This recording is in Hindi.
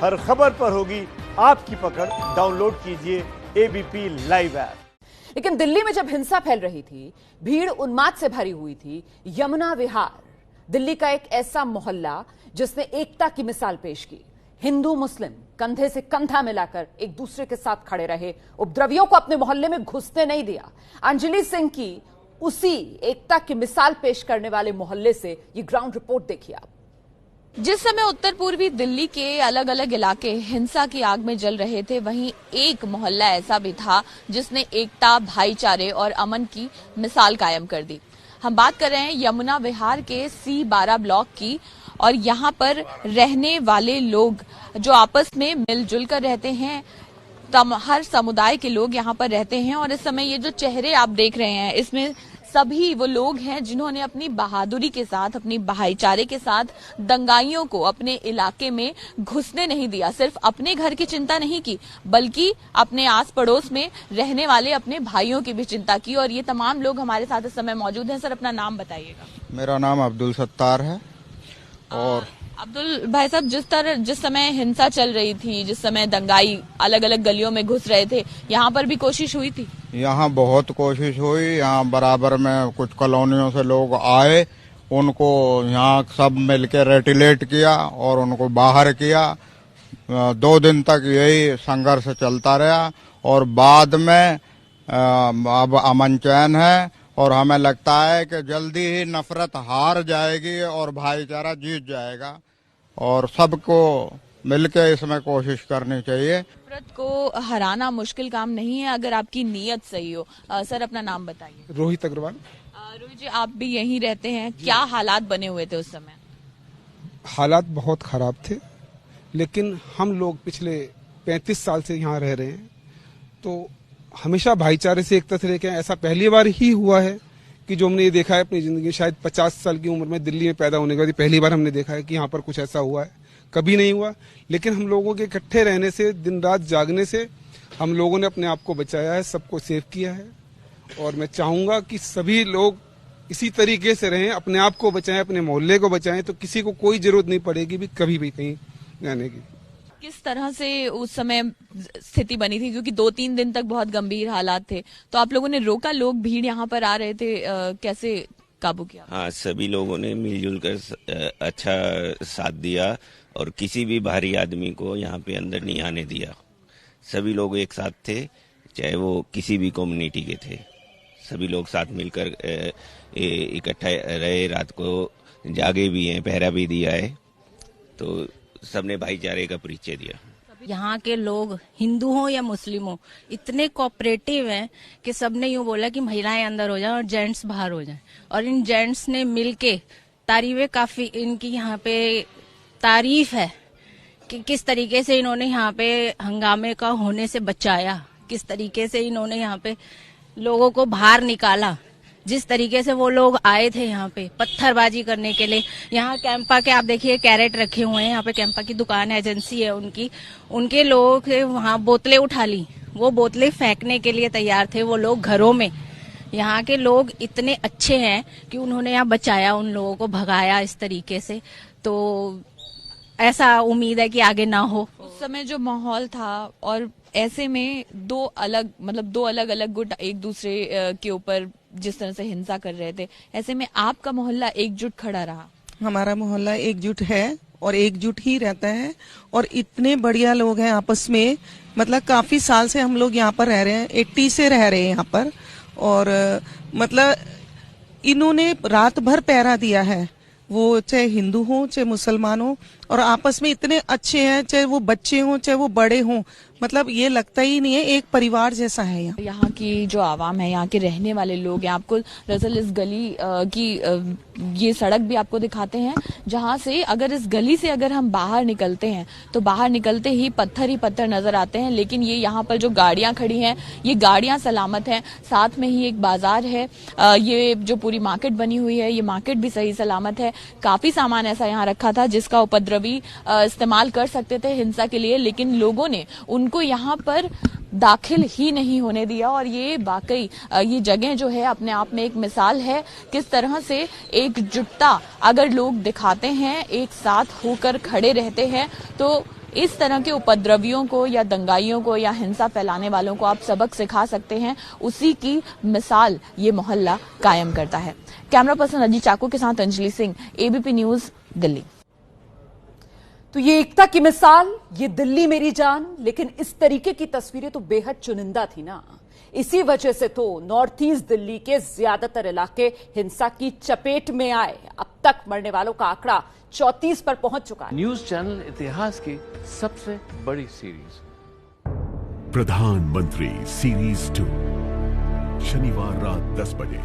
हर खबर पर होगी आपकी पकड़। डाउनलोड कीजिए एबीपी लाइव ऐप। लेकिन दिल्ली में जब हिंसा फैल रही थी, भीड़ उन्माद से भरी हुई थी, यमुना विहार दिल्ली का एक ऐसा मोहल्ला जिसने एकता की मिसाल पेश की। हिंदू मुस्लिम कंधे से कंधा मिलाकर एक दूसरे के साथ खड़े रहे, उपद्रवियों को अपने मोहल्ले में घुसने नहीं दिया। अंजलि सिंह की उसी एकता की मिसाल पेश करने वाले मोहल्ले से ये ग्राउंड रिपोर्ट देखिए आप। जिस समय उत्तर पूर्वी दिल्ली के अलग अलग इलाके हिंसा की आग में जल रहे थे, वहीं एक मोहल्ला ऐसा भी था जिसने एकता, भाईचारे और अमन की मिसाल कायम कर दी। हम बात कर रहे हैं यमुना विहार के C12 ब्लॉक की, और यहाँ पर रहने वाले लोग जो आपस में मिलजुल कर रहते हैं, हर समुदाय के लोग यहाँ पर रहते हैं। और इस समय ये जो चेहरे आप देख रहे हैं, इसमें सभी वो लोग हैं जिन्होंने अपनी बहादुरी के साथ, अपनी भाईचारे के साथ दंगाइयों को अपने इलाके में घुसने नहीं दिया। सिर्फ अपने घर की चिंता नहीं की, बल्कि अपने आस पड़ोस में रहने वाले अपने भाइयों की भी चिंता की। और ये तमाम लोग हमारे साथ इस समय मौजूद हैं। सर, अपना नाम बताइएगा। मेरा नाम अब्दुल सत्तार है। और अब्दुल भाई साहब, जिस समय हिंसा चल रही थी, जिस समय दंगाई अलग अलग गलियों में घुस रहे थे, यहाँ पर भी कोशिश हुई थी? यहाँ बहुत कोशिश हुई। यहाँ बराबर में कुछ कॉलोनियों से लोग आए, उनको यहाँ सब मिलकर रेटिलेट किया और उनको बाहर किया। 2 दिन तक यही संघर्ष चलता रहा और बाद में अब अमन चैन है। और हमें लगता है कि जल्दी ही नफरत हार जाएगी और भाईचारा जीत जाएगा, और सबको मिलकर इसमें कोशिश करनी चाहिए। नफरत को हराना मुश्किल काम नहीं है अगर आपकी नीयत सही हो। सर, अपना नाम बताइए। रोहित अग्रवाल। रोहित जी, आप भी यहीं रहते हैं, क्या हालात बने हुए थे उस समय? हालात बहुत खराब थे, लेकिन हम लोग पिछले 35 साल से यहाँ रह रहे हैं, तो हमेशा भाईचारे से एकता से रह के ऐसा पहली बार ही हुआ है कि जो हमने ये देखा है अपनी जिंदगी, शायद 50 साल की उम्र में दिल्ली में पैदा होने के बाद पहली बार हमने देखा है कि यहाँ पर कुछ ऐसा हुआ है। कभी नहीं हुआ, लेकिन हम लोगों के इकट्ठे रहने से, दिन रात जागने से हम लोगों ने अपने आप को बचाया है, सबको सेव किया है। और मैं चाहूंगा कि सभी लोग इसी तरीके से रहें, अपने आप को बचाएं, अपने मोहल्ले को बचाएं, तो किसी को कोई जरूरत नहीं पड़ेगी भी कभी भी कहीं जाने की। किस तरह से उस समय स्थिति बनी थी, क्योंकि 2-3 दिन तक बहुत गंभीर हालात थे, तो आप लोगों ने रोका? लोग भीड़ यहाँ पर आ रहे थे, कैसे काबू किया? हाँ, सभी लोगों ने मिलजुल कर अच्छा साथ दिया और किसी भी भारी आदमी को यहाँ पे अंदर नहीं आने दिया। सभी लोग एक साथ थे, चाहे वो किसी भी कम्युनिटी के थे। सभी लोग साथ मिलकर इकट्ठा रहे, रात को जागे भी हैं, पहरा भी दिया है, तो सबने भाईचारे का परिचय दिया। यहाँ के लोग हिंदू हो या मुस्लिम हो, इतने कोऑपरेटिव हैं कि सबने यूँ बोला कि महिलाएं अंदर हो जाएं और जेंट्स बाहर हो जाएं। और इन जेंट्स ने मिलके तारीफें, काफी इनकी यहाँ पे तारीफ है कि किस तरीके से इन्होंने यहाँ पे हंगामे का होने से बचाया, किस तरीके से इन्होंने यहाँ पे लोगों को बाहर निकाला। जिस तरीके से वो लोग आए थे यहाँ पे पत्थरबाजी करने के लिए, यहाँ कैंपा के आप देखिए कैरेट रखे हुए हैं, यहाँ पे कैंपा की दुकान एजेंसी है उनकी, उनके लोग वहाँ बोतलें उठा ली, वो बोतलें फेंकने के लिए तैयार थे वो लोग घरों में। यहाँ के लोग इतने अच्छे हैं कि उन्होंने यहाँ बचाया, उन लोगों को भगाया इस तरीके से। तो ऐसा उम्मीद है कि आगे ना हो। उस समय जो माहौल था, और ऐसे में दो अलग अलग गुट एक दूसरे के ऊपर जिस तरह से हिंसा कर रहे थे, ऐसे में आपका मोहल्ला एकजुट खड़ा रहा? हमारा मोहल्ला एकजुट है और एकजुट ही रहता है, और इतने बढ़िया लोग हैं आपस में। मतलब काफी साल से हम लोग यहाँ पर रह रहे हैं, 80 से रह रहे हैं यहाँ पर, और मतलब इन्होंने रात भर पहरा दिया है, वो चाहे हिंदू हो चाहे मुसलमान हो, और आपस में इतने अच्छे हैं, चाहे वो बच्चे हों चाहे वो बड़े हों। मतलब ये लगता ही नहीं है, एक परिवार जैसा है यहाँ। यहाँ की जो आवाम है, यहाँ के रहने वाले लोग हैं, आपको दरअसल इस गली की ये सड़क भी आपको दिखाते हैं, जहाँ से अगर इस गली से अगर हम बाहर निकलते हैं तो बाहर निकलते ही पत्थर नजर आते हैं। लेकिन ये यहाँ पर जो गाड़ियां खड़ी हैं, ये गाड़ियां सलामत हैं। साथ में ही एक बाजार है, ये जो पूरी मार्केट बनी हुई है, ये मार्केट भी सही सलामत है। काफी सामान ऐसा यहाँ रखा था जिसका उपद्रवी इस्तेमाल कर सकते थे हिंसा के लिए, लेकिन लोगों ने उनको यहाँ पर दाखिल ही नहीं होने दिया। और ये वाकई ये जगह जो है अपने आप में एक मिसाल है, किस तरह से एकजुटता अगर लोग दिखाते हैं, एक साथ होकर खड़े रहते हैं, तो इस तरह के उपद्रवियों को या दंगाइयों को या हिंसा फैलाने वालों को आप सबक सिखा सकते हैं, उसी की मिसाल ये मोहल्ला कायम करता है। कैमरा पर्सन अजीत चाकू के साथ अंजलि सिंह, एबीपी न्यूज, दिल्ली। तो ये एकता की मिसाल, ये दिल्ली मेरी जान, लेकिन इस तरीके की तस्वीरें तो बेहद चुनिंदा थी ना। इसी वजह से तो नॉर्थ ईस्ट दिल्ली के ज्यादातर इलाके हिंसा की चपेट में आए। अब तक मरने वालों का आंकड़ा 34 पर पहुंच चुका है। न्यूज चैनल इतिहास की सबसे बड़ी सीरीज प्रधानमंत्री सीरीज 2 शनिवार रात 10 बजे।